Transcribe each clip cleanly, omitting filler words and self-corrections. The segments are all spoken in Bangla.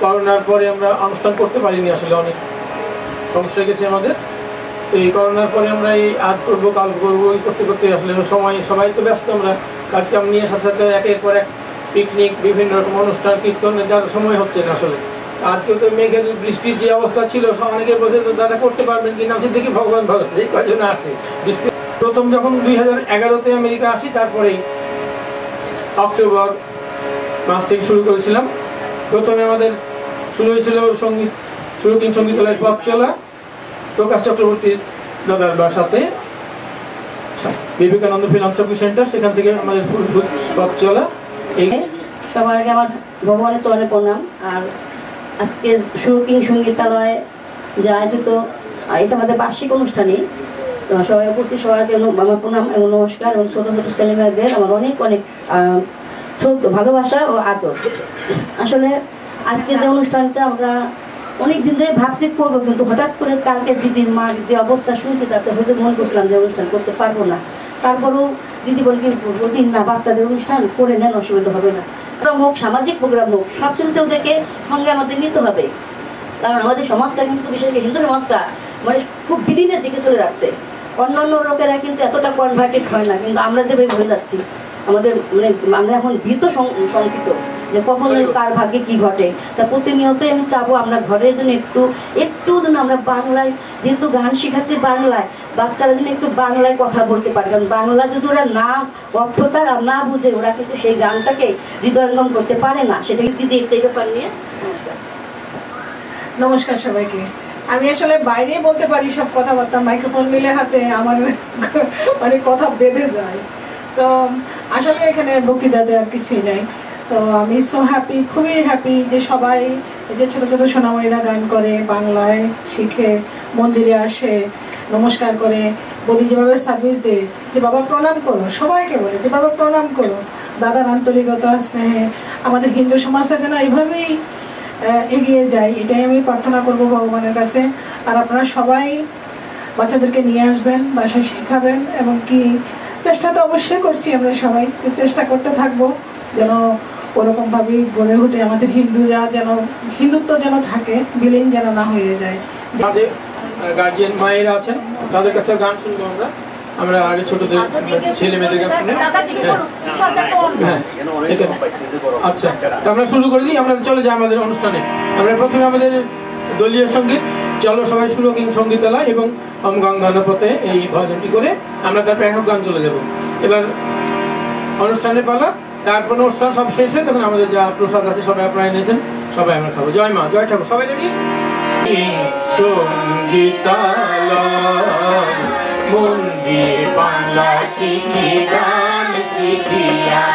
করোনার পরে আমরা অনুষ্ঠান করতে পারিনি, আসলে অনেক সমস্যা গেছে আমাদের। এই করোনার পরে আমরা এই আজ করবো কাল করবো এই করতে করতে আসলে সময় সবাই তো ব্যস্ত, আমরা কাজ কাম নিয়ে সাথে সাথে একের পর এক পিকনিক বিভিন্ন রকম অনুষ্ঠান কীর্তন যার সময় হচ্ছে না আসলে। আজকে তো মেঘের বৃষ্টির যে অবস্থা ছিল অনেকে বলছে তো দাদা করতে পারবেন কি না, দেখি ভগবান ভরসা এই কয়জনে আসে। বৃষ্টি প্রথম যখন 2011-তে আমেরিকা আসি, তারপরেই অক্টোবর মাস থেকে শুরু করেছিলাম। প্রথমে আমাদের শুরু হয়েছিল সঙ্গীত সুরকিং সঙ্গীতালয়ের পথ চলা, প্রকাশ চক্রবর্তীর দাদার বাসাতে বিবেকানন্দ ফিলান্থ্রপি সেন্টার, সেখান থেকে আমাদের পথ চলা। এই সবার আগে আমার ভগবানের চরণে প্রণাম। আর আজকে সুরকিং সঙ্গীতালয় যে আয়োজিত এটা আমাদের বার্ষিক অনুষ্ঠানই, সবাই উপস্থিত সবাইকে আমার প্রণাম এবং নমস্কার, এবং ছোটো ছোটো ছেলেমেয়েদের আমার অনেক অনেক ভালোবাসা ও আদর। আসলে আজকে যে অনুষ্ঠানটা আমরা অনেক দিন ধরে ভাবছি করবো, কিন্তু হঠাৎ করে কালকে দিদির মার যে অবস্থা শুনছি তাতে হয়তো মনে করছিলাম যে অনুষ্ঠান করতে পারবো না। তারপরেও দিদি বলে কি দিন না, বাচ্চাদের অনুষ্ঠান করে নেন, অসুবিধা হবে না। হোক সামাজিক প্রোগ্রাম হোক, সব কিছুতে ওদেরকে সঙ্গে আমাদের নিতে হবে, কারণ আমাদের সমাজটা কিন্তু বিশেষ করে হিন্দু সমাজটা মানে খুব বিলীনের দিকে চলে যাচ্ছে। অন্যান্য লোকেরা কিন্তু এতটা কনভার্টেড হয় না, কিন্তু আমরা যেভাবে হয়ে যাচ্ছি আমাদের মানে আমরা এখন ভীত শঙ্কিত যে কখন কার ভাগ্যে কি ঘটে। তা প্রতিনিয়তই আমি চাবো আমরা ঘরের জন্য একটু যেন আমরা বাংলায়, যেহেতু গান শেখাচ্ছি বাংলায়, বাচ্চারা যেন একটু বাংলায় কথা বলতে পারে, কারণ বাংলা যদি ওরা না অর্থটা না বুঝে ওরা কিন্তু সেই গানটাকে হৃদয়ঙ্গম করতে পারে না। সেটা দিদি এই ব্যাপার নিয়ে। নমস্কার সবাইকে। আমি আসলে বাইরে বলতে পারি সব কথাবার্তা, মাইক্রোফোন মিলে হাতে আমার মানে কথা বেঁধে যায়। সো আসলে এখানে বক্তৃতা দেওয়ার কিছুই নাই। সো আমি খুবই হ্যাপি যে সবাই এই যে ছোটো ছোটো সোনামণিরা গান করে, বাংলায় শিখে, মন্দিরে আসে, নমস্কার করে, বলি যেভাবে সার্ভিস দেয় যে বাবা প্রণাম করো, সবাইকে বলে যে বাবা প্রণাম করো। দাদার আন্তরিকতা স্নেহে আমাদের হিন্দু সমাজটা যেন এইভাবেই এগিয়ে যায়, এটাই আমি প্রার্থনা করব ভগবানের কাছে। আর আপনারা সবাই বাচ্চাদেরকে নিয়ে আসবেন, বাসায় শেখাবেন, এবং কি চেষ্টা তো অবশ্যই করছি আমরা সবাই, চেষ্টা করতে থাকবো যেন ওরকমভাবেই গড়ে উঠে আমাদের হিন্দুরা, যেন হিন্দুত্ব যেন থাকে, বিলীন যেন না হয়ে যায়। গার্জিয়ান মায়েরা আছেন, তাদের কাছে গান শুনবো আমরা আগে ছোটদের ছেলে মেয়েদের গান শুনে। আচ্ছা, আমরা শুরু করে দিই, আমরা চলে যাই আমাদের অনুষ্ঠানে। আমরা প্রথমে আমাদের দলীয় সঙ্গীত চলো সবাই সুরকিং সঙ্গীতালয় এবং ওম গঙ্গানপথে এই ভজনটি করে আমরা তারপর একক গান চলে যাব। এবার অনুষ্ঠানের পালা, তারপর অনুষ্ঠান সব শেষ হয় তখন আমাদের যা প্রসাদ আছে সবাই আপনারা এনেছেন, সবাই আমরা খাবো। জয় মা, জয় ঠাকুর, সবাই রেডি? সঙ্গীতালয় মন দিয়ে বাংলা শিখি গান শিখিয়া,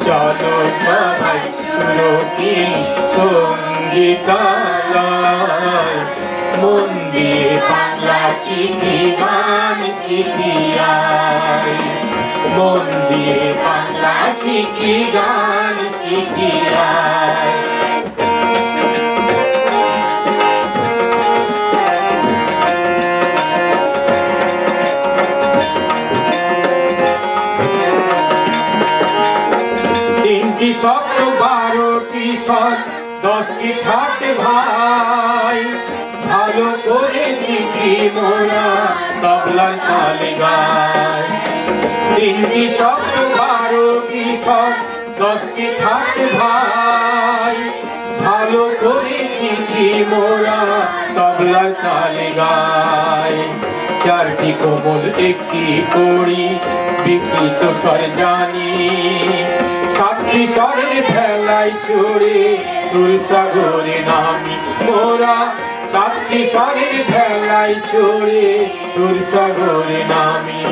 চলো সবাই সুরকিং সঙ্গীতালয় মন দিয়ে বাংলা শিখি গান শিখিয়া, মন দিয়ে বাংলা শিখি গান শিখিয়া। তিনটি শব্দ 12টি স্বর 10টি ঠাট ভাই, ভালো করে শিখি মোরা তবলার তালে গায়। তিনটি শব্দ 12টি স্বর 10টি ঠাট ভাই, ভালো করে শিখি মোরা তবলার তালে গায়। 4টি কোমল 1টি কড়ি বিকৃত স্বর জানি, 7টি স্বরের ভেলায় চড়ে সুরসাগরে নামি মোরা, 7টি স্বরের ভেলায় চড়ে সুরসাগরে নামি।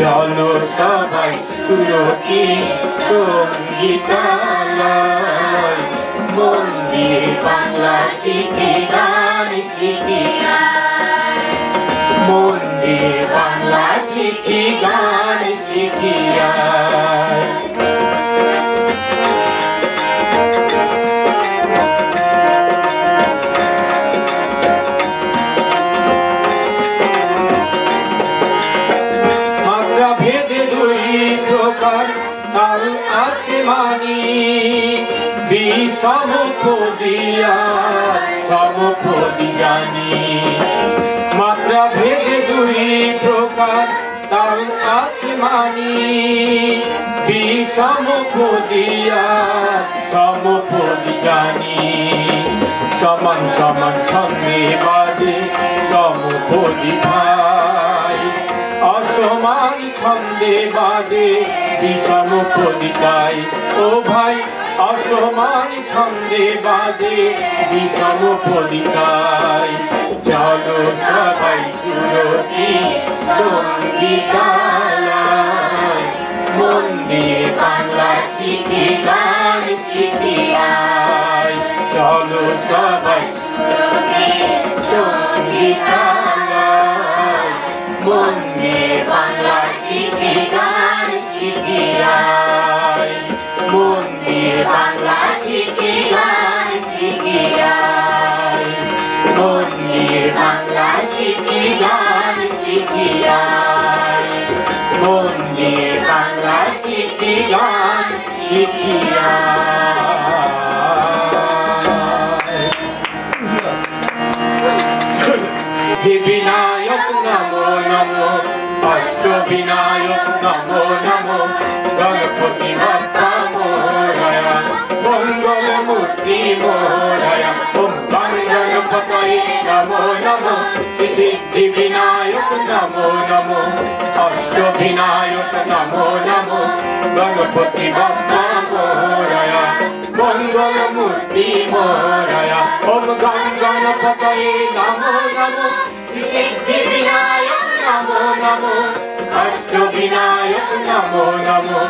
চলো সবাই সুরকিং সঙ্গীতালয় মন দিয়ে বাংলা শিখি গান শিখিয়া, মন দিয়ে বাংলা শিখি গান শিখিয়া। তাল আছে মানি বিষম সমপদিয়া সমপদি জানি মাত্রা ভেদে দুই প্রকার তার কাছে মানি বিষমপদিয়া সমপদি জানি সমান সমান ছন্দে বাজে সমপদি ভাই অসমান ছন্দে বাজে বিষমপদি তাই ও ভাই অসমান ছন্দে বাজে বিষমপদি তাই চলো সবাই সুরতি সঙ্গীতালয় মন দিয়ে বাংলা শিখি গান শিখি আয় চলো সবাই সুরতি সঙ্গীতালয় মন দিয়ে বাংলা শিখি গান শিখি আয় মন দিয়ে বাংলা শিখি গান শিখি আয় মন দিয়ে বাংলা শিখি গান শিখি আয় মন দিয়ে বাংলা শিখি গান শিখি বিনায়ক নমো নমো অষ্টবিনায়ক নমো নমো গণপতি বাপ্পা মোরয়া মঙ্গল মূর্তি মোরয়া ওম গণপতয়ে নমো নমো সিদ্ধি বিনায়ক নমো নমো অষ্টবিনায়ক নমো নমো গণপতি বাপ্পা মোরয়া মঙ্গল মূর্তি মোরয়া ওম গণপতয়ে নমো নমো সিদ্ধি বিনায়ক নমো নমো অষ্টবিনায়ক নমো নমো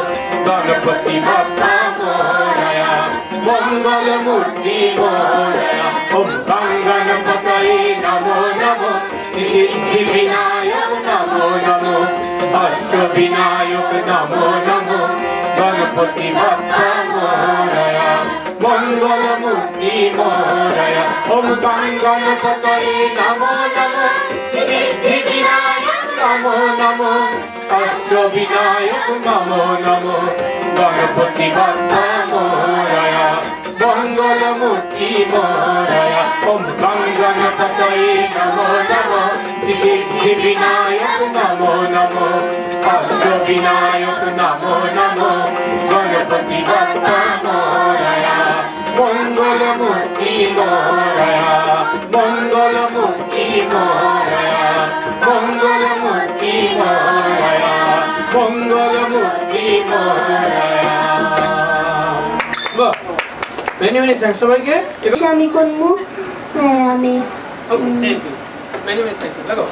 গণপতি বাপ্পা মোরয়া মঙ্গল মূর্তি মোরয়া ওম গণপতয়ে নমো নমো সিদ্ধি বিনায়ক নমো নমো অষ্টবিনায়ক নমো নমো গণপতি বাপ্পা মোরয়া মঙ্গল মূর্তি মোরয়া ওম গণপতয়ে নমো নমো সিদ্ধি বিনায়ক নমো নমো অষ্টবিনায়ক নমো নমো গণপতি বাপ্পা মোরয়া মঙ্গল মূর্তি মোরয়া ওম গণপতয়ে নমো নমো সিদ্ধি বিনায়ক নমো নমো অষ্টবিনায়ক নমো নমো গণপতি বাপ্পা মোরয়া মঙ্গল মূর্তি মোরয়া মঙ্গল মূর্তি মোরয়া মঙ্গল মূর্তি মোরয়া মঙ্গল মূর্তি মোরয়া। বাহ, মেনি মেনি থ্যাঙ্কস সবাইকে। আমি করবো আমি ওকে, মেনি মেনি থ্যাঙ্কস। লাগো।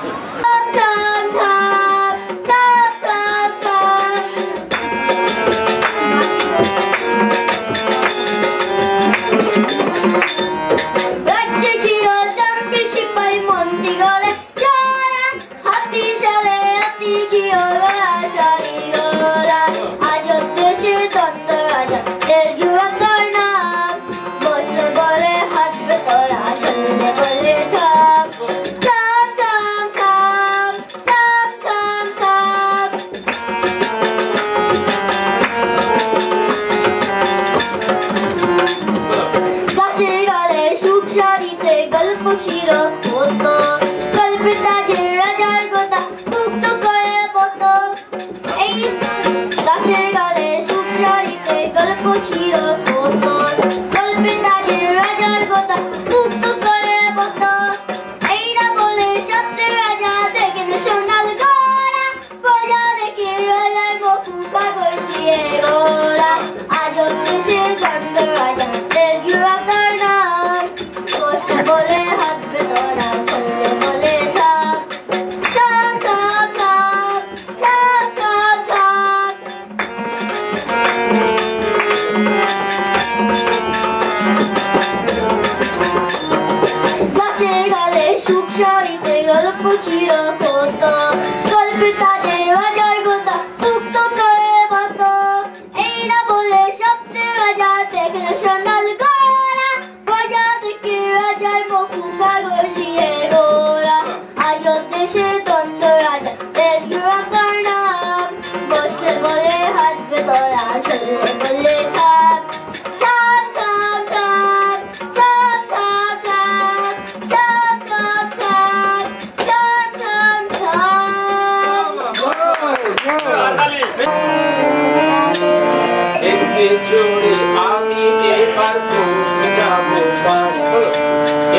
যাবো বাড়ি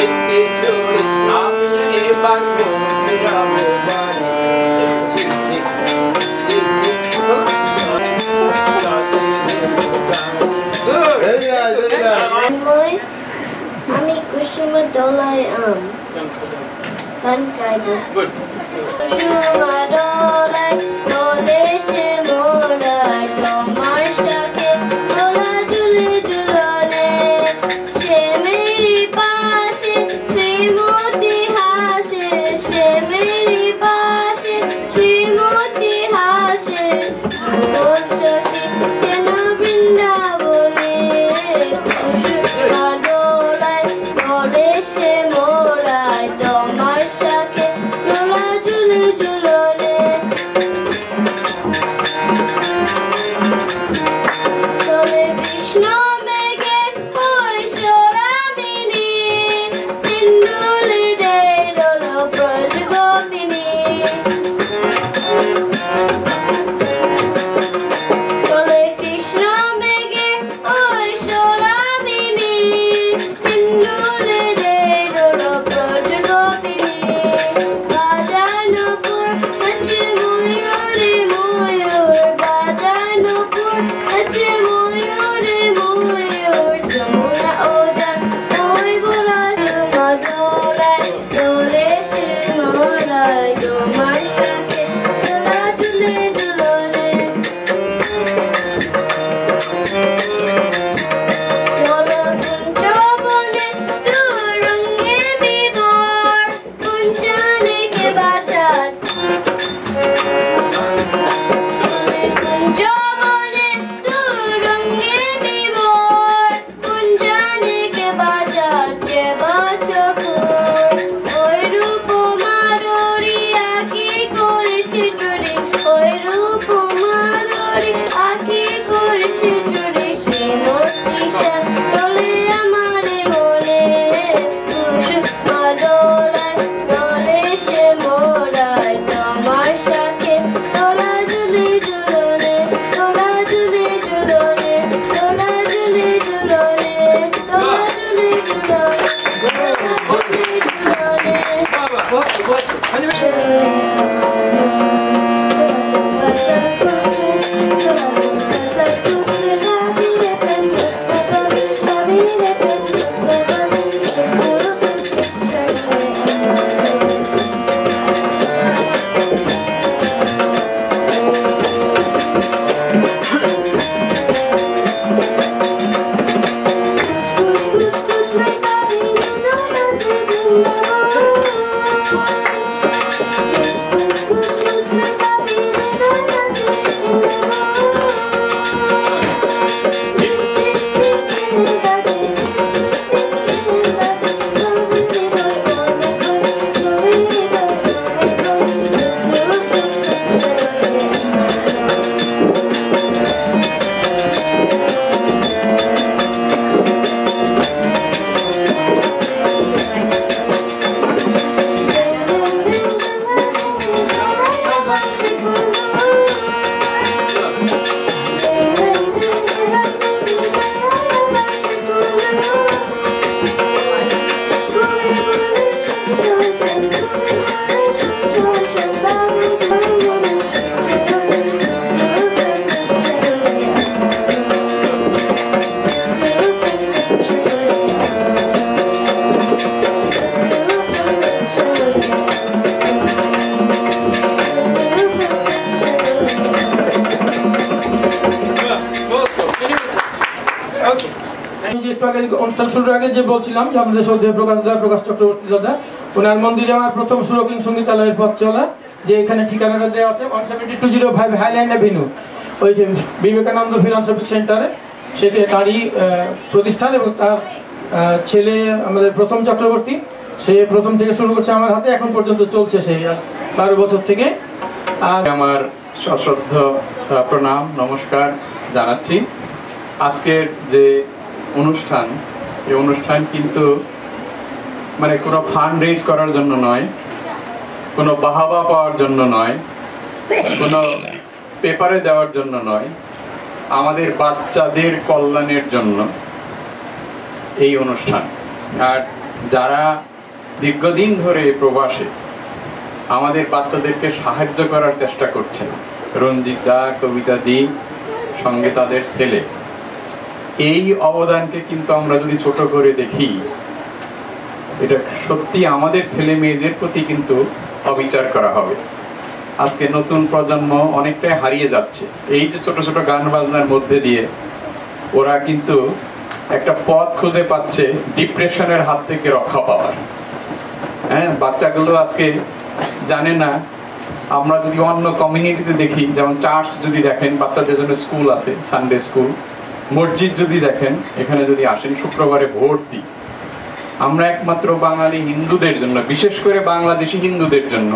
এতে চলে আমি এবার পৌঁছে যাবো বাড়ি ঝিক ঝিক ঝিক ঝিক আমি কুসুম দোলায় আম গান গাইবো কুসুম দোলায় দোলে সে মোরায় তোমার সাথে দোলা ঝুলে ঝুলনে সে মেরি পাশে শ্রীমতী হাসে সে মেরি পাশে শ্রীমতী হাসে তোর শশী যেন বৃন্দাবনে কুসুম দোলায় দোলে সে মোরায় তোমার সাথে দোলা ঝুলে ঝুলনে দোলে কৃষ্ণ মেঘের কৈশোরামিনী হিন্দুলি রে দোল ব্রজ গোপিনী দোলে কৃষ্ণ মেঘের কৈশোরামিনী হিন্দুলি রে দোল ব্রজ গোপিনী বাজানোপুর আছে ময়ূরে ময়ূর বাজানোপুর আছে ময়ূরে ময়ূর যমুনা ওজান ওই বোরা জমা দোলায় দোলে সে মোরায় তোমার সাথে দোলা ঝুলে ঝুলনে দোলা কুঞ্জ বনে দুরঙ্গে বিভোর কুঞ্জনে কে বাঁচাত দোলে কুঞ্জ বনে দুরঙ্গে বিভোর কুঞ্জনে কে বাঁচাত কে বাঁচকুর ওই রূপ মারোরি আঁকি করেছে চুরি ওই রূপ মারোরি আঁকি করেছে চুরি শ্রীমতী শ্যাম দোলে আমারে মনে কুসুম দোলায় দোলে সে মোরায় তোমার সাথে দোলা ঝুলে ঝুলনে দোলা ঝুলে ঝুলনে দোলা ঝুলে ঝুলনে দোলা ঝুলে ঝুলনে দোলা ঝুলে ঝুলনে অনুষ্ঠান শুরুর আগে যে বলছিলাম যে আমাদের শ্রদ্ধেয় প্রকাশ চক্রবর্তী দাদা ওনার মন্দিরে আমার প্রথম সুরকিং সঙ্গীতালয়ের পথ চলা যে এখানে ঠিকানাটা দেওয়া আছে 17205 হাইল্যান্ড অ্যাভিনিউ ওই যে বিবেকানন্দ ফিলান্থ্রপিক সেন্টারে সেখানে তারই প্রতিষ্ঠান এবং তার ছেলে আমাদের প্রথম চক্রবর্তী সে প্রথম থেকে শুরু করছে আমার হাতে এখন পর্যন্ত চলছে সেই 12 বছর থেকে। আর আমার সশ্রদ্ধ প্রণাম নমস্কার জানাচ্ছি। আজকের যে অনুষ্ঠান এই অনুষ্ঠান কিন্তু মানে কোনো ফান্ড রেজ করার জন্য নয়, কোনো বাহাবা পাওয়ার জন্য নয়, কোনো পেপারে দেওয়ার জন্য নয়, আমাদের বাচ্চাদের কল্যাণের জন্য। এই অনুষ্ঠান। আর যারা দীর্ঘদিন ধরে প্রবাসে আমাদের বাচ্চাদেরকে সাহায্য করার চেষ্টা করছেন, রঞ্জিত দা, কবিতা দি, সঙ্গে তাদের ছেলে, এই অবদানকে কিন্তু আমরা যদি ছোট করে দেখি, এটা সত্যি আমাদের ছেলে মেয়েদের প্রতি কিন্তু অবিচার করা হবে। আজকে নতুন প্রজন্ম অনেকটাই হারিয়ে যাচ্ছে এই যে ছোট ছোট গান বাজনার মধ্যে দিয়ে। ওরা কিন্তু একটা পথ খুঁজে পাচ্ছে ডিপ্রেশনের হাত থেকে রক্ষা পাওয়ার। হ্যাঁ, বাচ্চাগুলো আজকে জানে না। আমরা যদি অন্য কমিউনিটিতে দেখি, যেমন চার্চ যদি দেখেন, বাচ্চাদের জন্য স্কুল আছে, সানডে স্কুল, মসজিদ যদি দেখেন, এখানে যদি আসেন শুক্রবারে ভর্তি। আমরা একমাত্র বাঙালি হিন্দুদের জন্য, বিশেষ করে বাংলাদেশি হিন্দুদের জন্য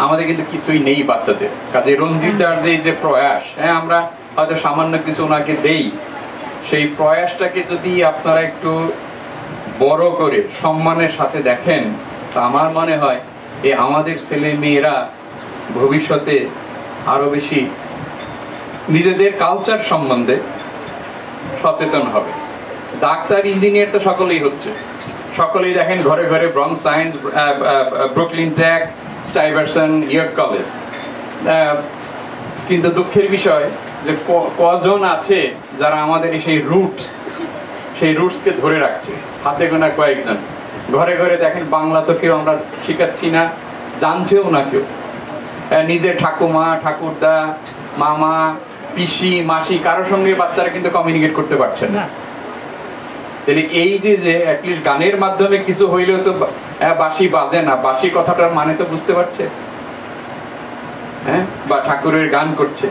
আমাদের কিন্তু কিছুই নেই বাচ্চাদের কাজে। রঞ্জিত দার যে প্রয়াস, হ্যাঁ আমরা হয়তো সামান্য কিছু ওনাকে দেই, সেই প্রয়াসটাকে যদি আপনারা একটু বড় করে সম্মানের সাথে দেখেন, তা আমার মনে হয় এই আমাদের ছেলে মেয়েরা ভবিষ্যতে আরো বেশি নিজেদের কালচার সম্বন্ধে সচেতন হবে। ডাক্তার, ইঞ্জিনিয়ার তো সকলেই হচ্ছে, সকলেই দেখেন ঘরে ঘরে Bronx Science, Brooklyn Tech, Stuyvesant, York College. কিন্তু দুঃখের বিষয় যে কজন আছে যারা আমাদের সেই রুটসকে ধরে রাখছে, হাতে গোনা কয়েকজন। ঘরে ঘরে দেখেন বাংলা তো কেউ আমরা শিখাচ্ছি না, জানছেও না কেউ। নিজের ঠাকুমা, ঠাকুরদা, মামা, পিসি, মাসি, কারোর সঙ্গে বাচ্চারা কিন্তু কমিউনিকেট করতে পারছে না। তাহলে এই যে অ্যাটলিস্ট গানের মাধ্যমে কিছু হইলেও তো বাঁশি বাজে না, বাঁশি কথাটার মানে তো বুঝতে পারছে, হ্যাঁ, বা ঠাকুরের গান করছে,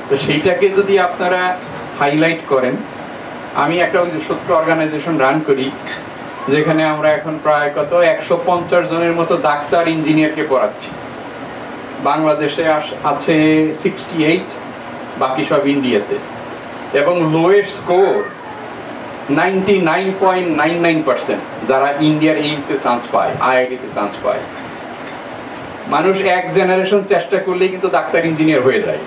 তো সেইটাকে যদি আপনারা হাইলাইট করেন। আমি একটা ছোট্ট অর্গানাইজেশন রান করি, যেখানে আমরা এখন প্রায় 150 জনের মতো ডাক্তার, ইঞ্জিনিয়ারকে পড়াচ্ছি। বাংলাদেশে আছে 68, বাকি সব ইন্ডিয়াতে। এবং লোয়েস্ট স্কোর 99.99% যারা ইন্ডিয়ার এইমসে চান্স পায়, আইআইটিতে চান্স পায়। মানুষ এক জেনারেশন চেষ্টা করলেই কিন্তু ডাক্তার, ইঞ্জিনিয়ার হয়ে যায়।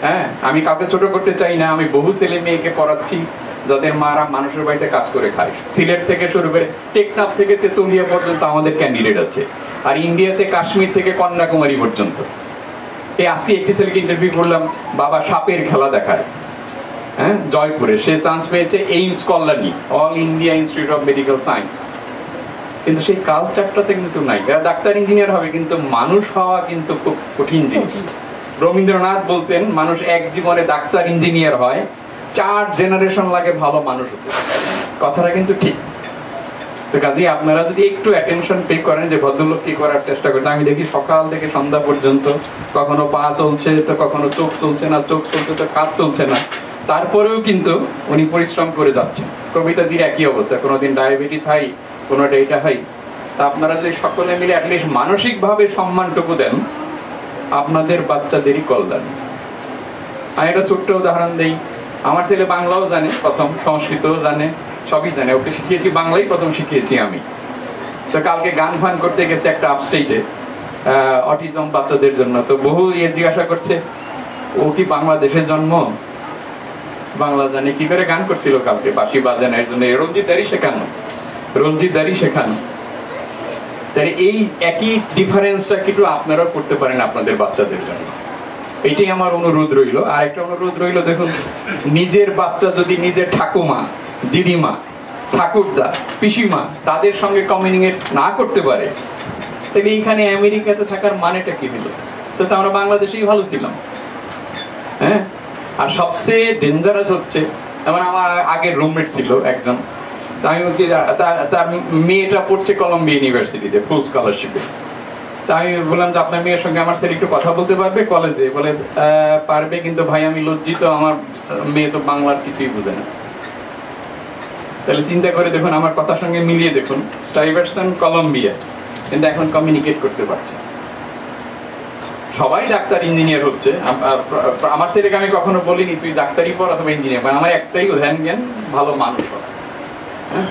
হ্যাঁ, আমি কাউকে ছোট করতে চাই না। আমি বহু ছেলে মেয়েকে পড়াচ্ছি যাদের মারা মানুষের বাড়িতে কাজ করে খায়। সিলেট থেকে শুরু করে টেকনাফ থেকে তেতুলিয়া পর্যন্ত আমাদের ক্যান্ডিডেট আছে। আর ইন্ডিয়াতে কাশ্মীর থেকে কন্যাকুমারী পর্যন্ত। এই আজকে একটি ছেলেকে ইন্টারভিউ করলাম, বাবা সাপের খেলা দেখায়, হ্যাঁ, জয়পুরে। সে চান্স পেয়েছে AIIMS Kalyani, all India institute of medical science. কিন্তু সেই কালচারটাতে কিন্তু নাই। ডাক্তার, ইঞ্জিনিয়ার হবে, কিন্তু মানুষ হওয়া কিন্তু খুব কঠিন জিনিস। রবীন্দ্রনাথ বলতেন, মানুষ এক জীবনে ডাক্তার, ইঞ্জিনিয়ার হয়, 4 জেনারেশন লাগে ভালো মানুষ হতে। কথাটা কিন্তু ঠিক। তো কাজেই আপনারা যদি একটু অ্যাটেনশন পে করেন যে ভদ্রলোক কি করার চেষ্টা করছে। আমি দেখি সকাল থেকে সন্ধ্যা পর্যন্ত কখনো পা চলছে, তো কখনো চোখ চলছে না, চোখ চলছে তো কাজ চলছে না, তারপরেও কিন্তু উনি পরিশ্রম করে যাচ্ছেন। কবিতা দিয়ে একই অবস্থা, কোনোদিন ডায়াবেটিস হাই, কোনোটা এটা হাই। তা আপনারা যদি সকলে মিলে অ্যাটলিস্ট মানসিকভাবে সম্মানটুকু দেন, আপনাদের বাচ্চাদেরই কল্যাণ। আমি একটা ছোট্ট উদাহরণ দিই। আমার ছেলে বাংলাও জানে প্রথম, সংস্কৃতও জানে, সবই জানে। ওকে শিখিয়েছি বাংলাই, প্রথম শিখিয়েছি আমি। তো কালকে গান ফান করতে গেছে একটা আপস্টেটে, অটিজম বাচ্চাদের জন্য। তো বহু জিজ্ঞাসা করছে, ও কি বাংলাদেশের জন্ম? বাংলা জানে কি করে? গান করছিল কালকে, বাঁশি বাজানোর এর জন্য রঞ্জিত দারি শেখানো। তাহলে এই একই ডিফারেন্সটা কিন্তু আপনারাও করতে পারেন আপনাদের বাচ্চাদের জন্য। এইটাই আমার অনুরোধ রইল। আর একটা অনুরোধ রইল, দেখুন, নিজের বাচ্চা যদি নিজের ঠাকুমা, দিদিমা, ঠাকুরদা, পিসিমা তাদের সঙ্গে কমিউনিকেট না করতে পারে, তাহলে এইখানে আমেরিকাতে থাকার মানেটা কি হলো? তো আমরা বাংলাদেশেই ভালো ছিলাম। হ্যাঁ, আর সবচেয়ে ডেঞ্জারাস হচ্ছে, যেমন আমার আগের রুমমেট ছিল একজন, তা আমি বলছি তার মেয়েটা পড়ছে কলম্বিয়া ইউনিভার্সিটিতে ফুল স্কলারশিপে। তা আমি বললাম যে আপনার মেয়ের সঙ্গে আমার ছেলে একটু কথা বলতে পারবে কলেজে? বলে পারবে, কিন্তু ভাই আমি লজ্জিত, আমার মেয়ে তো বাংলার কিছুই বুঝে না। তাহলে চিন্তা করে দেখুন, আমার কথার সঙ্গে মিলিয়ে দেখুন, স্টাইভারসন কলম্বিয়া, কিন্তু এখন কমিউনিকেট করতে পারছে। সবাই ডাক্তার, ইঞ্জিনিয়ার হচ্ছে। আমার ছেলেকে আমি কখনো বলিনি তুই ডাক্তারি পড় অথবা ইঞ্জিনিয়ার, আমার একটাই ধ্যান জ্ঞান, ভালো মানুষ হয়। হ্যাঁ,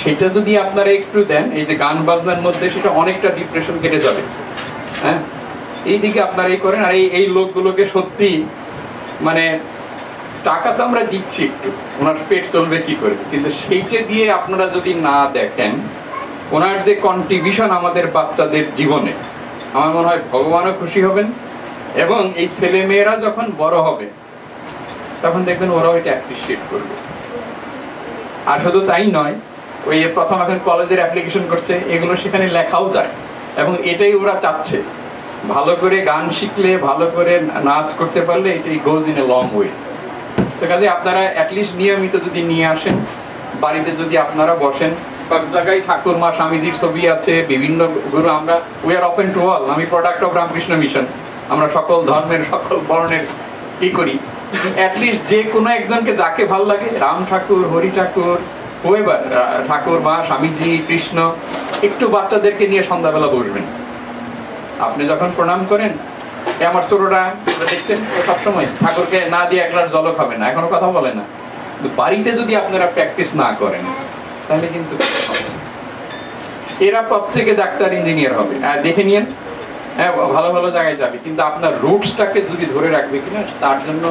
সেটা যদি আপনারা একটু দেন, এই যে গান বাজনার মধ্যে, সেটা অনেকটা ডিপ্রেশন কেটে যাবে। হ্যাঁ, এই দিকে আপনারা এই করেন। আর এই লোকগুলোকে সত্যি মানে টাকা তো আমরা দিচ্ছি একটু, ওনার পেট চলবে কি করে, কিন্তু সেইটা দিয়ে আপনারা যদি না দেখেন ওনার যে কন্ট্রিবিউশন আমাদের বাচ্চাদের জীবনে, আমার মনে হয় ভগবানও খুশি হবেন, এবং এই ছেলে মেয়েরা যখন বড় হবে তখন দেখবেন ওরাও এটা অ্যাপ্রিসিয়েট করবে। আর শুধু তাই নয়, ওই প্রথম এখন কলেজের অ্যাপ্লিকেশন করছে, এগুলো সেখানে লেখাও যায়, এবং এটাই ওরা চাচ্ছে। ভালো করে গান শিখলে, ভালো করে নাচ করতে পারলে এটাই গোজ ইন এ লং ওয়ে। তো কাজে আপনারা অ্যাটলিস্ট নিয়মিত যদি নিয়ে আসেন, বাড়িতে যদি আপনারা বসেন, সব জায়গায় ঠাকুর মা স্বামীজির ছবি আছে, বিভিন্ন গুরু, আমরা we are open to all. আমি প্রোডাক্ট অফ রামকৃষ্ণ মিশন, আমরা সকল ধর্মের সকল বর্ণের ই করি। অ্যাটলিস্ট যে কোনো একজনকে যাকে ভালো লাগে, রাম ঠাকুর, হরি ঠাকুর, হুয়েভার, ঠাকুর মা স্বামীজি কৃষ্ণ, একটু বাচ্চাদেরকে নিয়ে সন্ধ্যাবেলা বসবেন। আপনি যখন প্রণাম করেন, আমার ছোটরা দেখছেন সবসময় ঠাকুরকে না দিয়ে এক গ্লাস জলও খাবে না, এখনো কথা বলে না। বাড়িতে যদি আপনারা প্র্যাকটিস না করেন তাহলে কিন্তু এরা প্রত্যেকে ডাক্তার ইঞ্জিনিয়ার হবে, আর দেখে নিয়েন, হ্যাঁ ভালো ভালো জায়গায় যাবে, কিন্তু আপনার রুটসটাকে যদি ধরে রাখবে কিনা, তার জন্য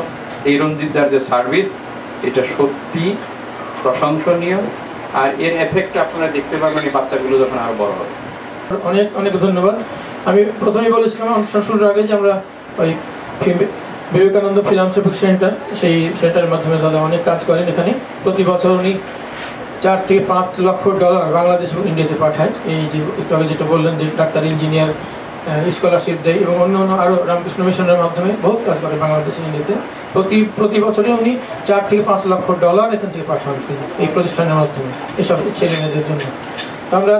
এই রঞ্জিতদার যে সার্ভিস, এটা সত্যি প্রশংসনীয়। আর এর এফেক্ট আপনারা দেখতে পাবেন এই বাচ্চাগুলো যখন আরো বড় হবে। অনেক অনেক ধন্যবাদ। আমি প্রথমেই বলেছিলাম অনুষ্ঠান শুরুর আগে যে আমরা ওই বিবেকানন্দ ফিলান্থ্রপিক সেন্টার, সেই সেন্টারের মাধ্যমে দাদা অনেক কাজ করেন। এখানে প্রতি বছর উনি 4 থেকে 5 লক্ষ ডলার বাংলাদেশ এবং ইন্ডিয়াতে পাঠায়। এই যে একটু আগে যেটা বললেন যে ডাক্তার ইঞ্জিনিয়ার স্কলারশিপ দেয়, এবং অন্য অন্য আরও রামকৃষ্ণ মিশনের মাধ্যমে বহুত কাজ করে বাংলাদেশ ইন্ডিয়াতে। প্রতি বছরে উনি 4 থেকে 5 লক্ষ ডলার এখান থেকে পাঠান এই প্রতিষ্ঠানের মাধ্যমে এসব ছেলে মেয়েদের জন্য। আমরা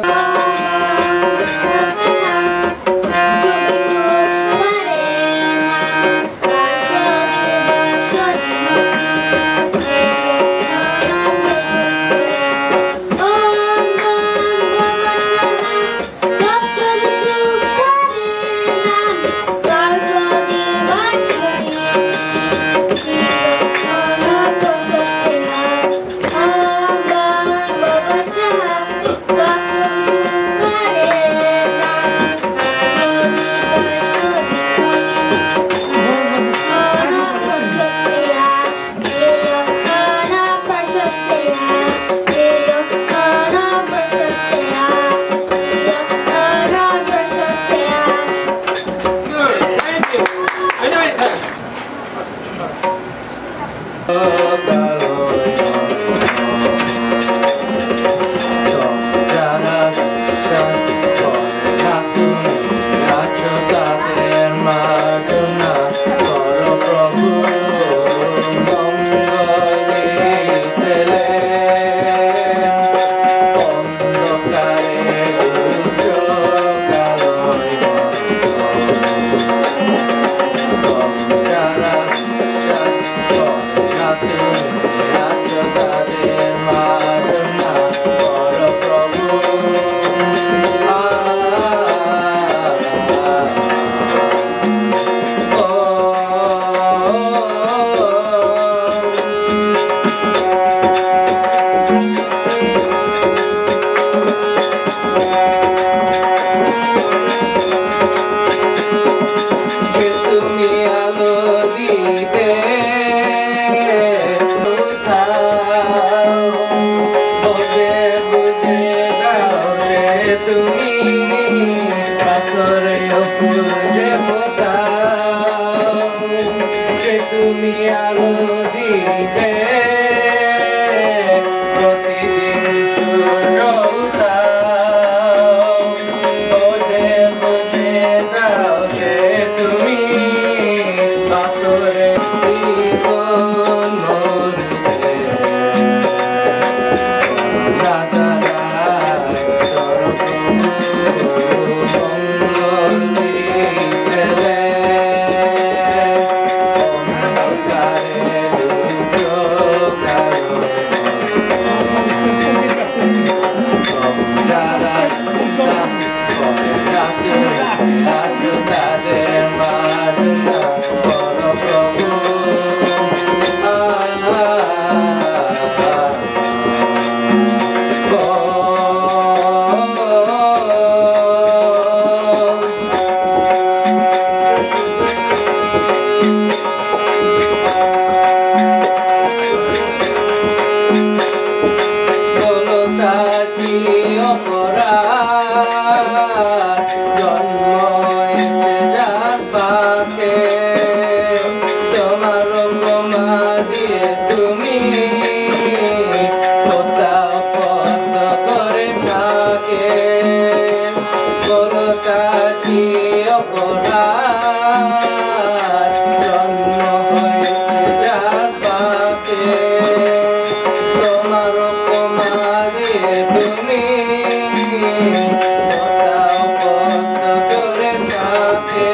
অপরাধ জন্ম হয়েছে যার পাখে তোমার উপমা দিয়ে তুমি কোথাও পথ করে থাকে বলো তার কি অপরাধ জন্ম হয়েছে যার পাখে তোমার উপমা দিয়ে তুমি কোথাও পথ করে থাকে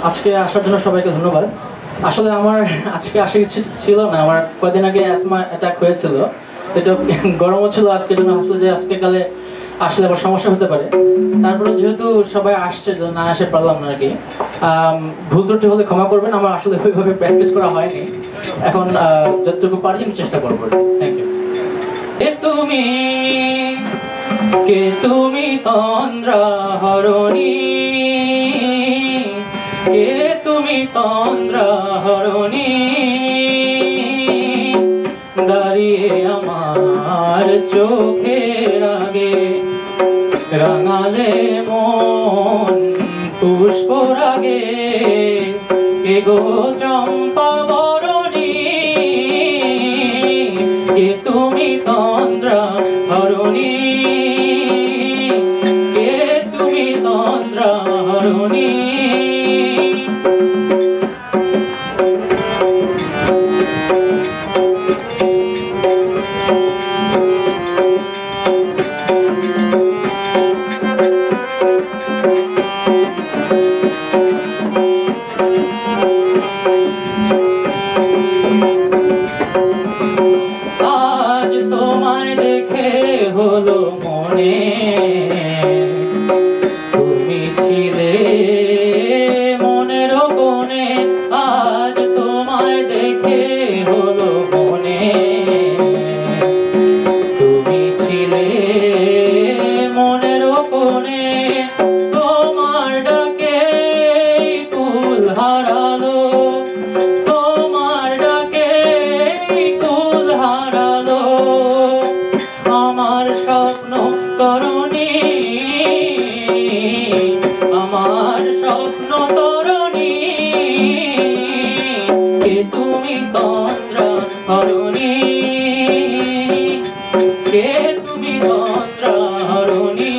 আজকে আসার জন্য সবাইকে ধন্যবাদ। আসলে আমার আজকে আসার ইচ্ছে ছিল না, আমার কয়েকদিন আগে অ্যাসমা অ্যাটাক হয়েছিল, তো এটা গরমও ছিল আজকের জন্য ভাবছিল যে আজকে কালে আসলে আবার সমস্যা হতে পারে। তারপরে যেহেতু সবাই আসছে, না আসে পারলাম না আর কি। ভুল ত্রুটি হলে ক্ষমা করবেন, আমার আসলে ওইভাবে প্র্যাকটিস করা হয়নি, এখন যতটুকু পারি আমি চেষ্টা করবো। Thank you. কে তুমি তন্দ্রা হরণী, কে তুমি তন্দ্রা হরণী, দাঁড়িয়ে আমার চোখের আগে রাঙালে মন পুষ্প রাগে, কে গো চম্পা বরণী, কে তুমি তন্দ্রা হরণী, কে তুমি তন্দ্রা হরণী। মনে কে তুমি তন্দ্রাহরণী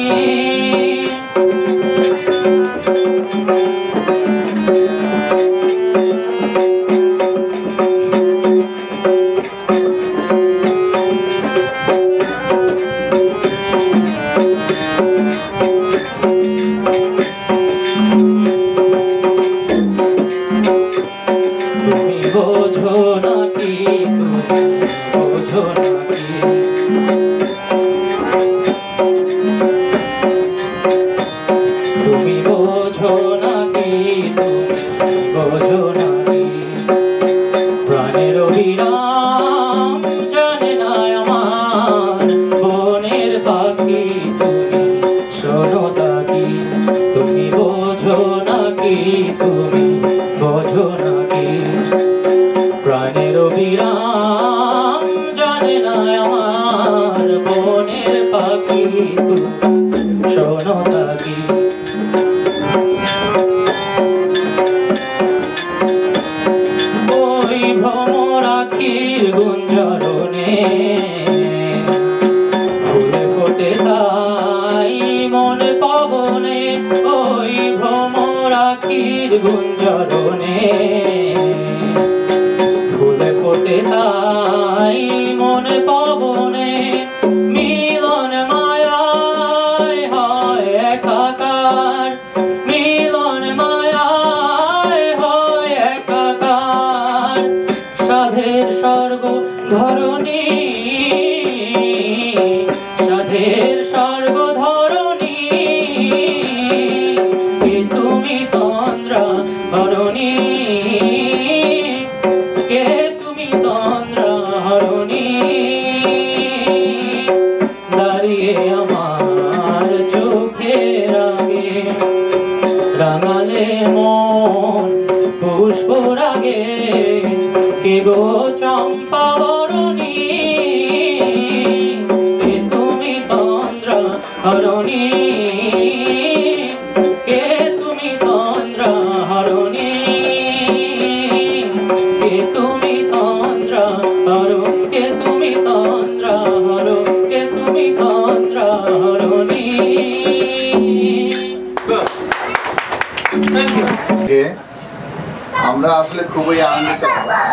আমরা আসলে খুবই আনন্দিত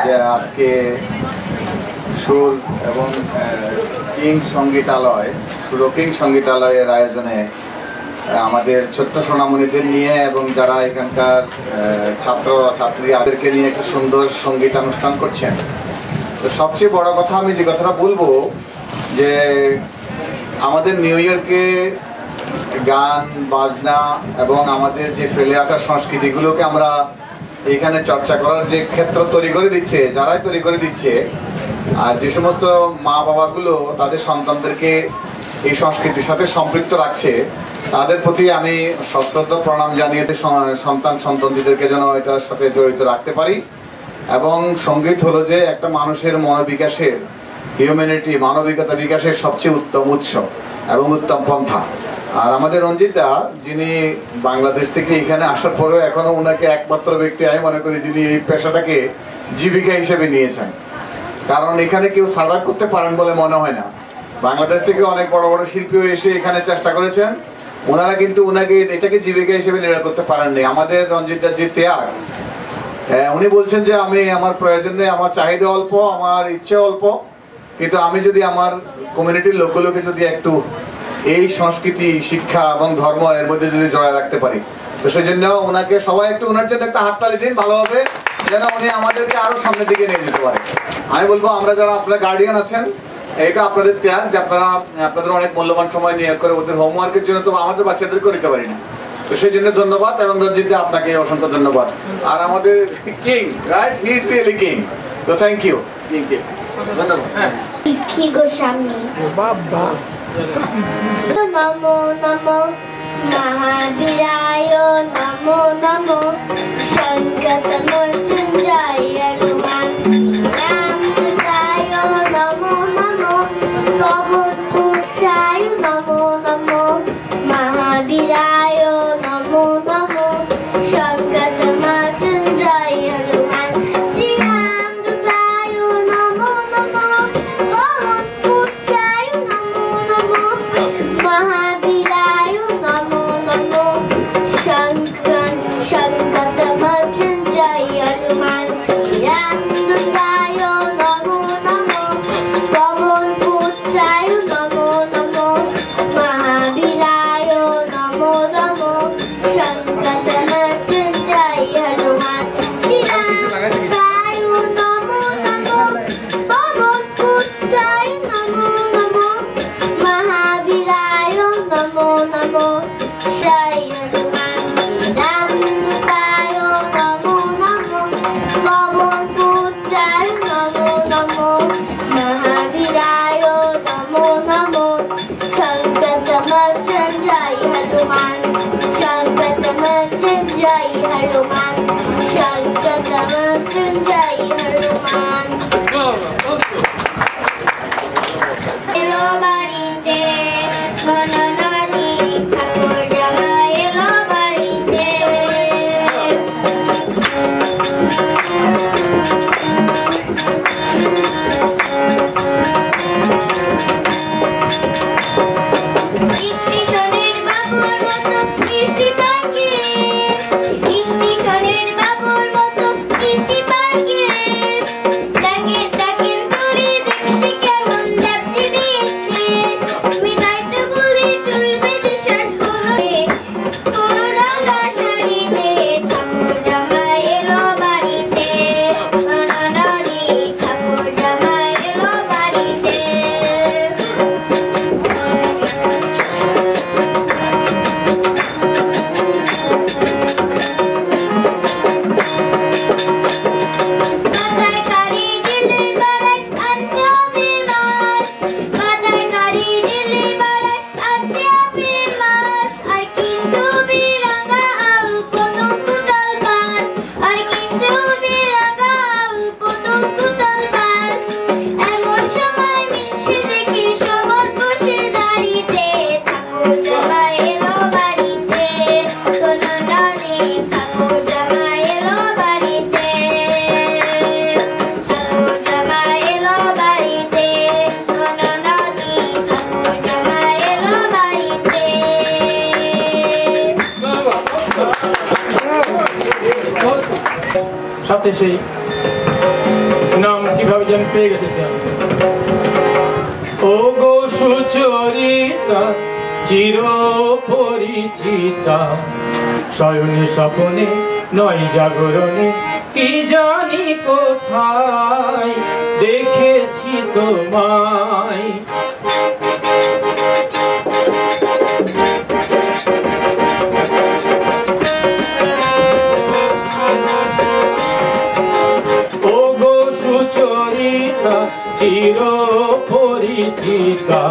যে আজকে সুর এবং কিং সঙ্গীতালয় সুরকিং সঙ্গীতালয়ের আয়োজনে আমাদের ছোট্ট সোনামণিদের নিয়ে এবং যারা এখানকার ছাত্র ছাত্রী তাদেরকে নিয়ে একটা সুন্দর সঙ্গীতানুষ্ঠান করছেন। তো সবচেয়ে বড় কথা আমি যে কথাটা বলবো যে আমাদের নিউ ইয়র্কে গান বাজনা এবং আমাদের যে ফেলে আসা সংস্কৃতিগুলোকে আমরা এখানে চর্চা করার যে ক্ষেত্র তৈরি করে দিচ্ছে, যারাই তৈরি করে দিচ্ছে, আর যে সমস্ত মা বাবাগুলো তাদের সন্তানদেরকে এই সংস্কৃতির সাথে সম্পৃক্ত রাখছে, তাদের প্রতি আমি সশ্রদ্ধ প্রণাম জানিয়ে সন্তানদেরকে যেন এটার সাথে জড়িত রাখতে পারি। এবং সঙ্গীত হলো যে একটা মানুষের মনোবিকাশের, হিউম্যানিটি মানবিকতা বিকাশের সবচেয়ে উত্তম উৎস এবং উত্তম পন্থা। আর আমাদের রঞ্জিতদা, যিনি বাংলাদেশ থেকে এখানে আসার পরেও এখনো ওনাকে একমাত্র ব্যক্তি আমি মনে করি যিনি এই পেশাটাকে জীবিকা হিসেবে নিয়েছেন, কারণ এখানে কেউ সার্ভাইভ করতে পারেন বলে মনে হয় না। বাংলাদেশ থেকে অনেক বড় বড় শিল্পীও এসে এখানে চেষ্টা করেছেন, ওনারা কিন্তু ওনাকে এটাকে জীবিকা হিসেবে নির্বাহ করতে পারেননি। আমাদের রঞ্জিতদার যে ত্যাগ, উনি বলছেন যে আমি আমার প্রয়োজনে আমার চাহিদা অল্প, আমার ইচ্ছে অল্প, কিন্তু আমি যদি আমার কমিউনিটির লোকগুলোকে যদি একটু এই সংস্কৃতি শিক্ষা এবং ধর্ম এর মধ্যে যদি জড়ায় রাখতে পারি, তো সেই জন্য ওনাকে সবাই একটু ওনার জন্য একটা হাততালি দিন, ভালো হবে, যেন উনি আমাদেরকে আরো সামনের দিকে নিয়ে যেতে পারে। আমি বলবো আমরা যারা আপনার গার্ডিয়ান আছেন, এটা আপনাদের ত্যাগ যে আপনারা আপনাদের অনেক মূল্যবান সময় নিয়ে করে ওদের হোমওয়ার্কের জন্য তো আমাদের বাচ্চাদেরকে দিতে পারি না, তো সেই জন্য ধন্যবাদ। এবং রঞ্জিত আপনাকে অসংখ্য ধন্যবাদ। আর আমাদের king, right, he is really king, তো থ্যাংক ইউ কিংকে ধন্যবাদ। কি গোস্বামী নমো নমো মহাবীরায় নমো নমো সংকট মৃত্যুঞ্জয় হনুমান শ্রীরামদূতায় নমো নমো প্রবোধপুত্রায় নমো নমো মহাবীরায় নমো নমো সংকট মৃত্যুঞ্জয় হনুমান শ্রীরামদূতায় নমো নমো প্রবোধপুত্রায় নমো হনুমান সংকট মোচন জয় হনুমান এলো বাড়িতে গণনানি ঠাকুর জামাই এলো বাড়িতে স্টেশনের বাবুর মতো মিষ্টি পাখি স্টেশনের বাবুর মতো মিষ্টি পাখি দেখেন দেখেন তোরে দেখছি কেমন দেখতে দিচ্ছে মিঠাইতে গুলি চুল বেঁধে শেষ হলো রাঙা শাড়িতে ঠাকুর জামাই এলো বাড়িতে গণনানি ঠাকুর জামাই এলো বাড়িতে বাজায় গাড়ি দিলে বাড়ায় আনতে হবে মাছ বাজায় গাড়ি দিলে বাড়ায় আনতে হবে মাছ আর কিন্তু বিরাঙ্গা আল পতঙ্গ কুটাল বাস আর কিন্তু বিরাঙ্গা আল পতঙ্গ কুটাল বাস এমন সময় মিনসে দেখি সবার বসে দাঁড়িতে ঠাকুর জামাই এলো বাড়িতে গণনানি ঠাকুর জামাই এলো বাড়িতে ঠাকুর জামাই এলো বাড়িতে গণনানি ঠাকুর জামাই এলো বাড়িতে সাথে সেই নাম কিভাবে যেন পেয়ে গেছে ও গো সুচরিতা চির পরিচিতা শয়নে স্বপনে নয় জাগরণে কি জানি কোথায় দেখেছি তোমায় ও গো সুচরিতা চির পরিচিতা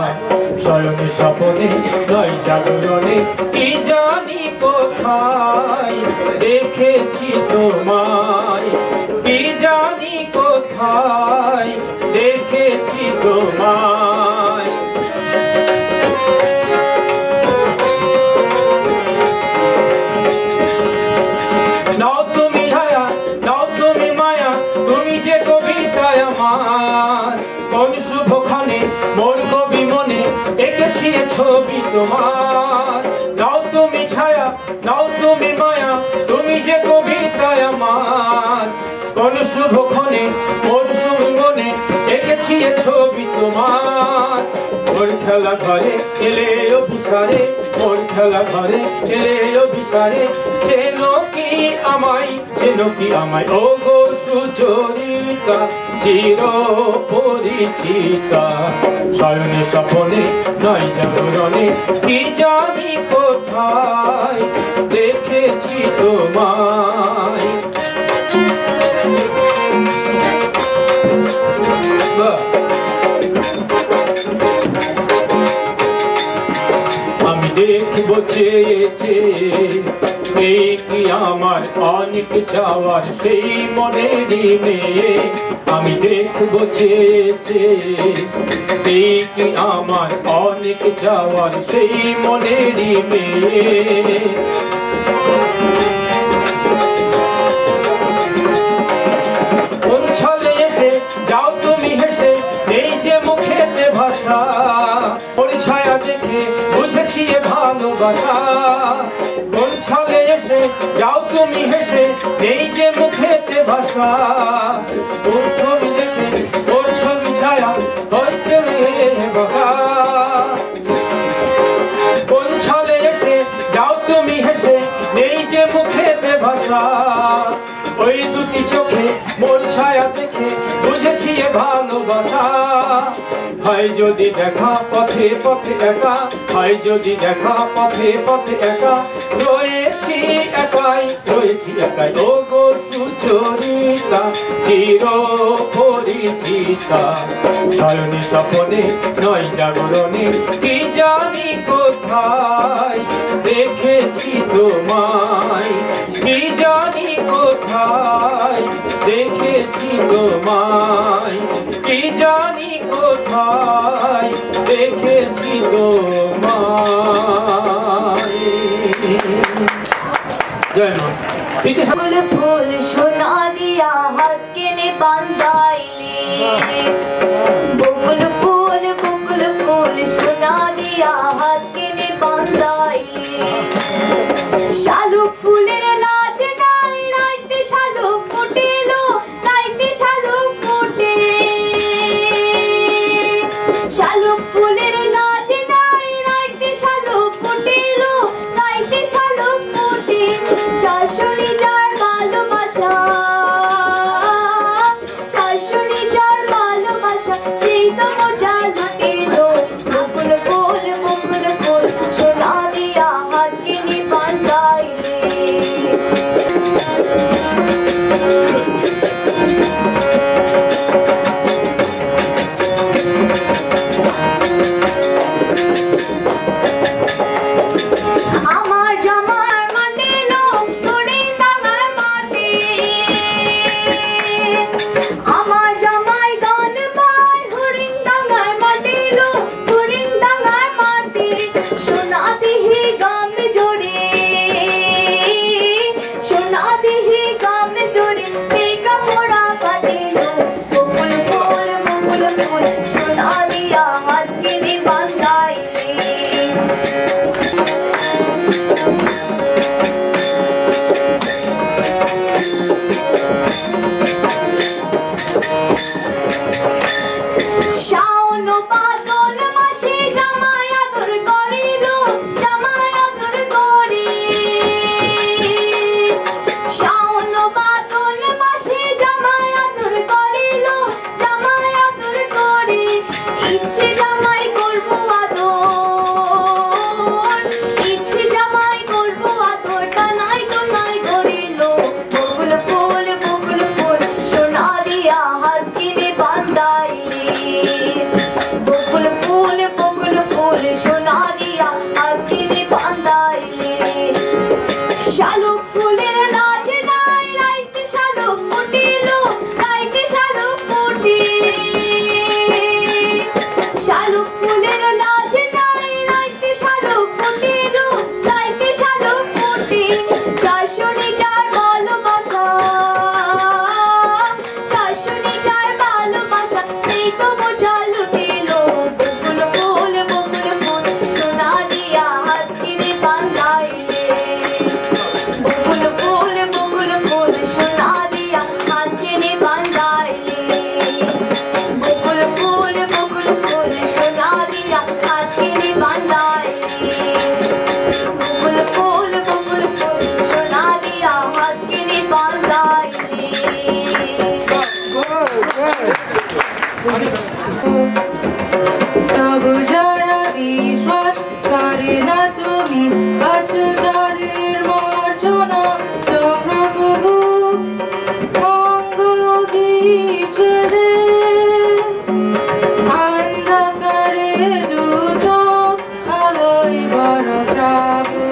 শয়নে স্বপনে নয় জাগরণে কি জানি কোথায় দেখেছি তোমায় কি জানি কোথায় দেখেছি তোমায় নাও তুমি হায়া নাও তুমি মায়া তুমি যে কবিতায় আমার কোন শুভক্ষণে মোর কবি মনে এঁকেছি এ ছবি তোমার নাও তুমি ছায়া নাও তুমি মায়া তুমি যে কবিতায় আমার কোন শুভক্ষণে মোর শুভ মনে এঁকেছি এ ছবি তোমার মোর খেলা ঘরে এলে অভিসারে মোর খেলা ঘরে এলে অভিসারে চেনো কি আমায় ও গো সুচরিতা চির পরিচিতা শয়নে স্বপনে নয় জাগরণে কি জানি কোথায় দেখেছি তোমায় আমি দেখব চেয়ে চেয়ে এই কি আমার অনেক চাওয়ার সেই মনেরই মেয়ে আমি দেখব চেয়ে চেয়ে এই কি আমার অনেক চাওয়ার সেই মনেরই মেয়ে কোন ছলে এসে যাও তুমি হেসে এই যে মুখেতে ভাষা ওর ছায়া দেখে বুঝেছি এ ভালোবাসা কোন ছলে এসে যাও তুমি হেসে এই যে মুখেতে ভাষা ওর ছবি দেখে ওর ছবি ছায়া হইতে বসা কোন ছলে এসে যাও তুমি হেসে এই যে মুখেতে ভাষা ওই দুটি চোখে মোর ছায়া দেখে বুঝেছি এ ভালোবাসা হয় যদি দেখা পথে পথে একা হয় যদি দেখা পথে পথে একা রয়ে রয়েছি একাই রয়েছি একাই ও গো সুচরিতা চির পরিচিতা সায়নী স্বপনে নয় জাগরণে কি জানি কোথায় দেখেছি তোমায় কি জানি কোথায় দেখেছি তোমায় কি জানি কোথায় দেখেছি তোমায় জয় মা फूल फूल सोना दिया हाथ के ने बांधाइले बुकुल फूल सोना दिया हाथ के ने बांधाइले शालुक फूलेर लाज नाई राइते शालुक फुटेलो राइते शालुक फुटे शालुक फूलेर लाज नाई राइते शालुक फुटेलो राइते शालुक फुटे चाशुनी चार ভালোবাসা চাশুনি চার ভালোবাসা সেই তো মজা লুটিলো বকুল ফুল সোনা দিয়া হাত কিনি বান্ধাইলে আমার জামার মাটিলো হরিণ ডাঙার মাটি আমার জামাই গান পায় হরিণ ডাঙার মাটিলো হরিণ ডাঙার মাটি সোনা দিহি গামে জোড়ে সোনা দিহি গামে জোড়ে মেঘা মোড়া কাটিলো বকুল ফুল সোনা দিয়া হাত কিনি বান্ধাইলে শাওন বাদল মাসে জামাই আদর করিল জামাই আদর করে শাওন বাদল মাসে জামাই আদর করিল জামাই আদর করে ইচ্ছে জামাই করব আদর ইচ্ছে জামাই করব আদর টানাই টানাই করিল বকুল ফুল সোনা দিয়া হাত কিনে বান্ধাইলে বকুল ফুল সোনা দিয়া হাত কিনে বান্ধাইলে শালুক ফুলের লাজ নাই রাইতে শালুক ফুটিল রাইতে শালুক ফুটে শালুক ফুলের লাজ নাই রাইতে শালুক ফুটিল রাইতে শালুক ফুটে চাশুনি চার ভালোবাসা চাশুনি চার ভালোবাসা সেই তো বোঝা লুটিলো বকুল ফুল সোনা দিয়া হাত কিনে বান্ধাইলে বকুল ফুল সোনা দিয়া হাত কিনে বান্ধাইলে বকুল ফুল সোনা দিয়া হাত কিনে বান্ধাইলে বকুল ফুল সোনা দিয়া হাত কিনে বান্ধাইলে তবু যারা বিশ্বাস করে না তুমি আছো তাদের মার্জনা তোমরা প্রভু মঙ্গল দিচ্ছে দে অন্ধকারে দু চোখ আলোয় বড় প্রভু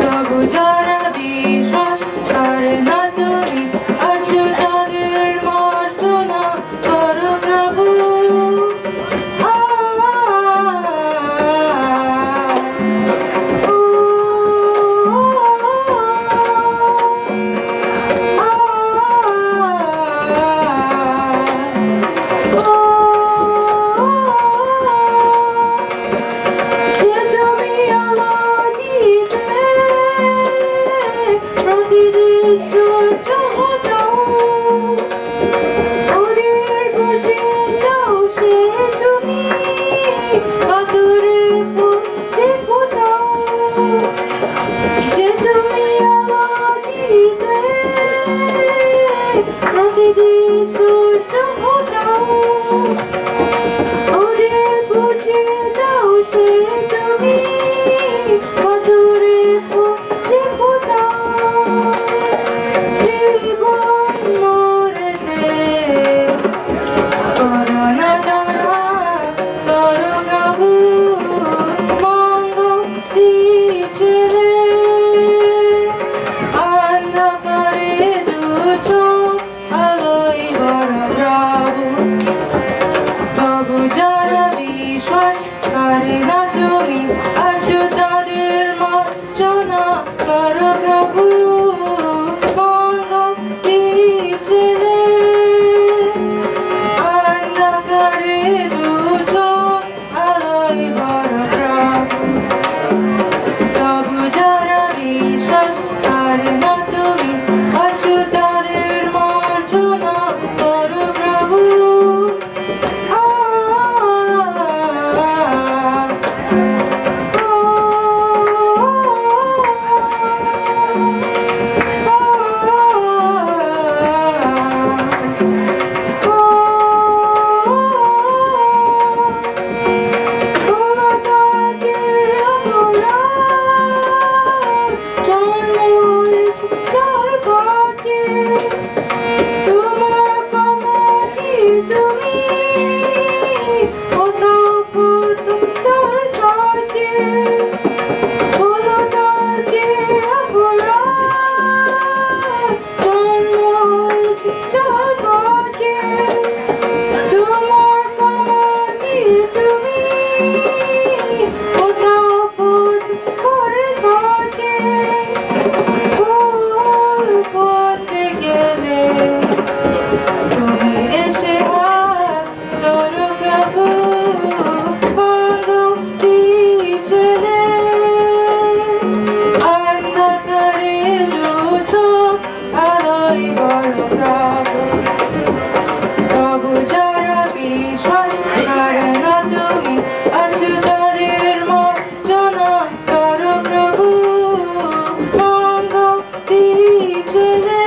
তবু যারা বিশ্বাস করে না তুমি আছো তাদের মার্জনা করো প্রভু বিশ্বাস করে না তুমি আছো তাদের মর্জনা করো প্রভু মঙ্গ দিয়েছিলে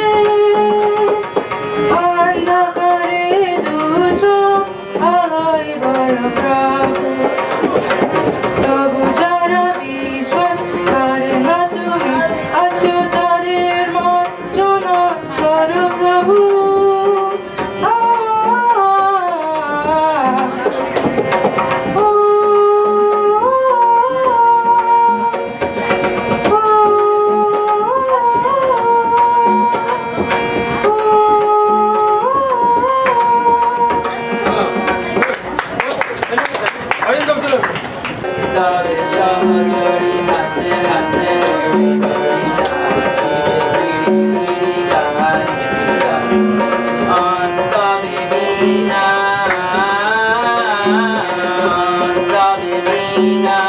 অন্ধকারে দু চোখ আলোয় বড় প্রভু তবু যারা বিশ্বাস করে না তুমি আছো তাদের মর্জনা করো প্রভু তবে সহচরী হাতে হাতে দড়ি দড়ি নাচিবে গিরি গিরি গায় তবে বিনা তবে বিনা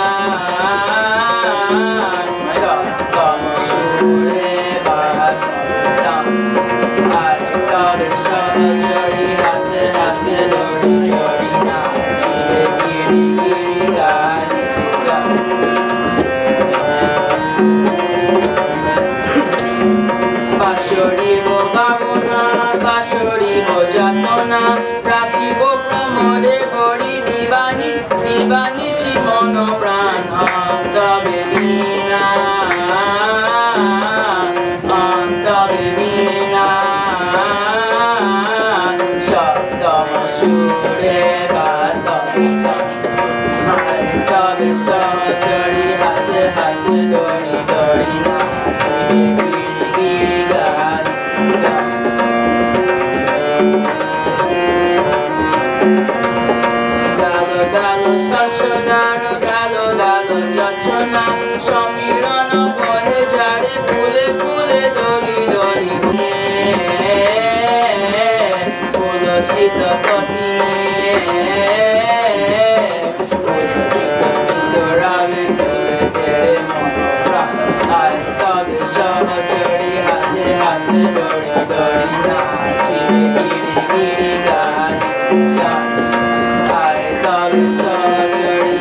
সপ্তম সুরে বাতাম আর তবে সহচরী হাতে হাতে দড়ি দড়ি নাচিবে গিরি গিরি গায় বাঁশরিব বাবনা বাঁশরিব যাতনা রাখিব প্রমরে বড়ি দিবানি দিবানি শিমন প্রাণ তবে বিনা তবে বিনা সপ্তম সুরে তবে সহচরী হাতে হাতে দড়ি দড়ি নাচিবে গিরি গিরি গায় গালো গালো শস্যদার গালো গালো যচনা সমীরণ বহে ঝাড়ে ফুলে ফুলে দলি দলি উলসিত কতিনে রাবে খুলে দেড়ে মনোরা আর তবে সহচরী হাতে হাতে দড়ি দড়ি নাচিবে গিরি গিরি গায় আর তবে সহচরী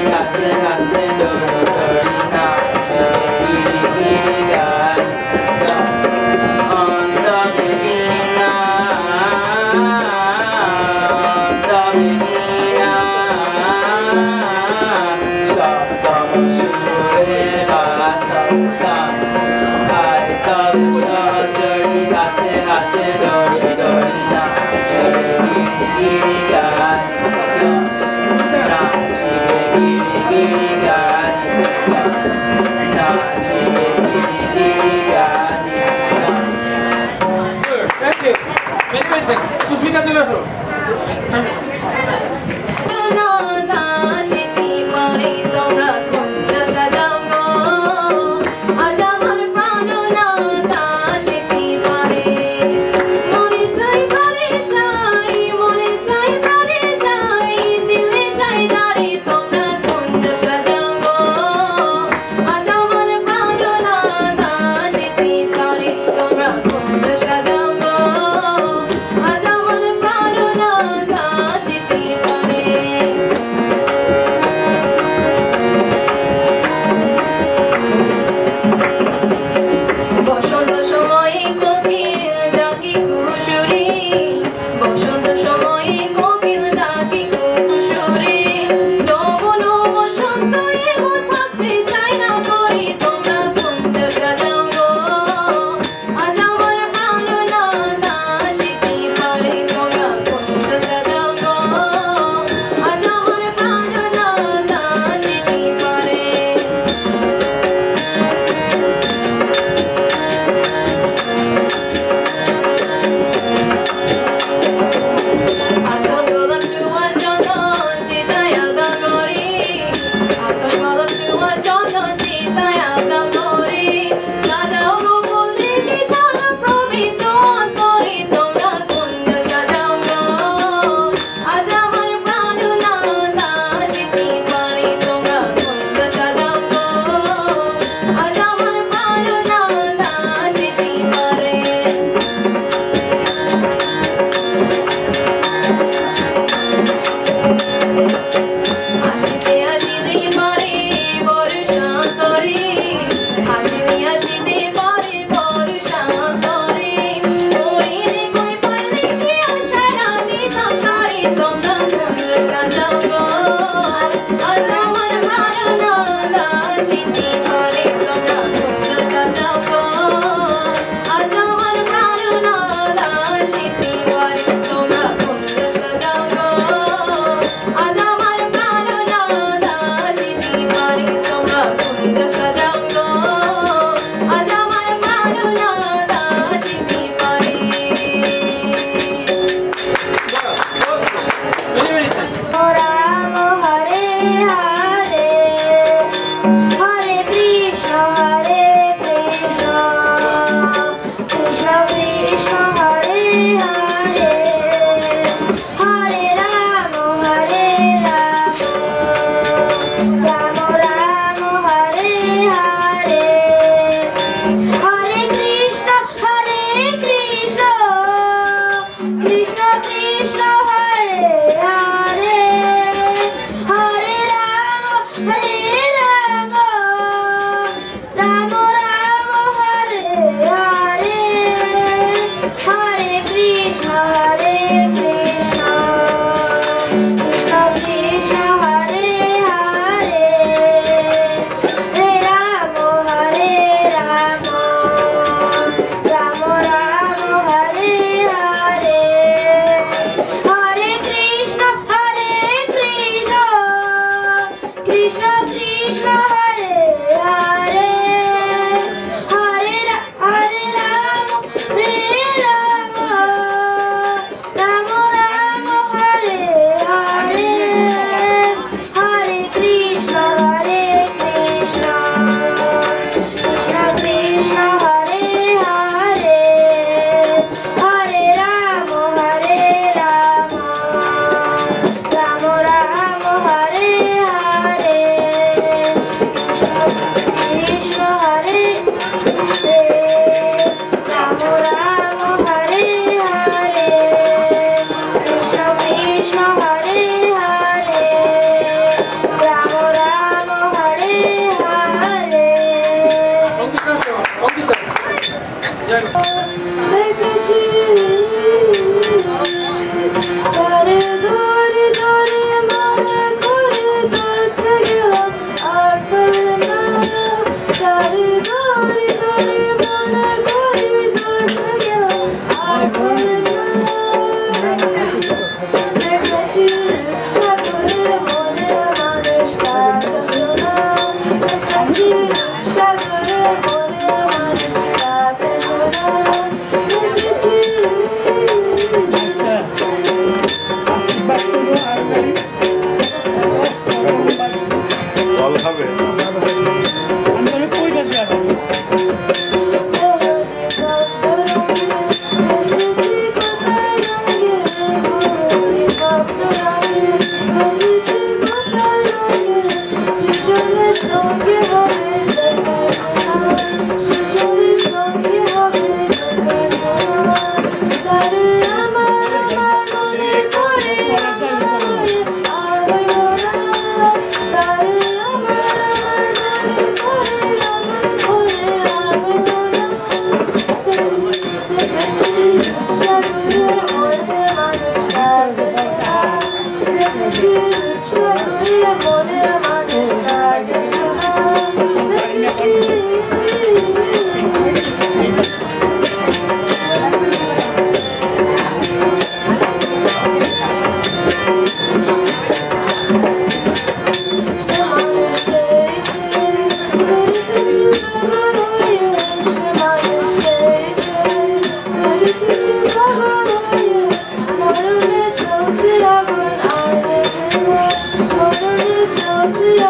Thank you.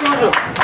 Thank you.